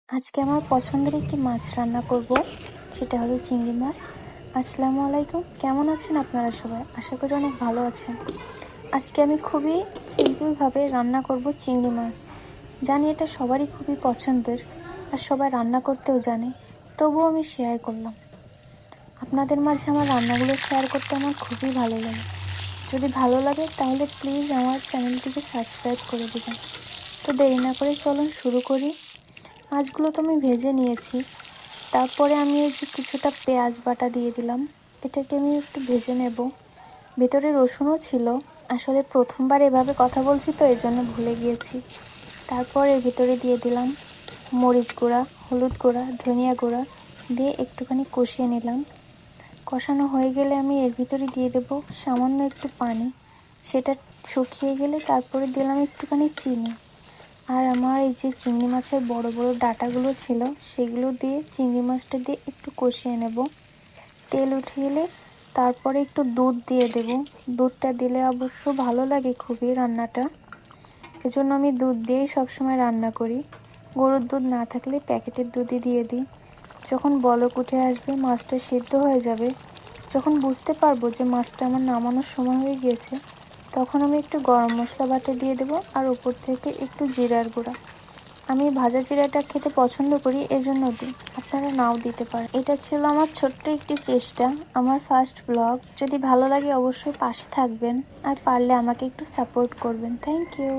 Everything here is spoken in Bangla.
আজকে আমার পছন্দের একটি মাছ রান্না করব, সেটা হলো চিংড়ি মাছ। আসসালামু আলাইকুম, কেমন আছেন আপনারা সবাই? আশা করি অনেক ভালো আছেন। আজকে আমি খুবই সিম্পলভাবে রান্না করব চিংড়ি মাছ। জানি এটা সবারই খুবই পছন্দের আর সবাই রান্না করতেও জানে, তবুও আমি শেয়ার করলাম। আপনাদের মাঝে আমার রান্নাগুলো শেয়ার করতে আমার খুবই ভালো লাগে। যদি ভালো লাগে তাহলে প্লিজ আমার চ্যানেলটিকে সাবস্ক্রাইব করে দেবেন। তো দেরি না করে চলুন শুরু করি। মাছগুলো তো আমি ভেজে নিয়েছি, তারপরে আমি এই যে কিছুটা পেঁয়াজ বাটা দিয়ে দিলাম। এটাকে আমি একটু ভেজে নেব। ভেতরে রসুনও ছিল, আসলে প্রথমবার এভাবে কথা বলছি তো এই জন্য ভুলে গিয়েছি। তারপর এর ভিতরে দিয়ে দিলাম মরিচ গুঁড়া, হলুদ গুঁড়া, ধনিয়া গুঁড়া দিয়ে একটুখানি কষিয়ে নিলাম। কষানো হয়ে গেলে আমি এর ভিতরে দিয়ে দেব সামান্য একটু পানি। সেটা শুকিয়ে গেলে তারপরে দিলাম একটুখানি চিনি। আর আমার এই যে চিংড়ি মাছের বড় বড় ডাঁটাগুলো ছিল সেগুলো দিয়ে চিংড়ি মাছটা দিয়ে একটু কষিয়ে নেব। তেল উঠে এলে তারপরে একটু দুধ দিয়ে দেব। দুধটা দিলে অবশ্য ভালো লাগে খুবই রান্নাটা, এজন্য আমি দুধ দিয়েই সবসময় রান্না করি। গরুর দুধ না থাকলে প্যাকেটের দুধই দিয়ে দিই। যখন বলক উঠে আসবে, মাছটা সিদ্ধ হয়ে যাবে, যখন বুঝতে পারবো যে মাছটা আমার নামানোর সময় হয়ে গিয়েছে, তখন আমি একটু গরম মশলা বাটা দিয়ে দেবো আর উপর থেকে একটু জিরার গুঁড়া। আমি ভাজা জিরাটা খেতে পছন্দ করি, এজন্য দিই, আপনারা নাও দিতে পারেন। এটা ছিল আমার ছোট্ট একটি চেষ্টা, আমার ফার্স্ট ব্লগ। যদি ভালো লাগে অবশ্যই পাশে থাকবেন আর পারলে আমাকে একটু সাপোর্ট করবেন। Thank you.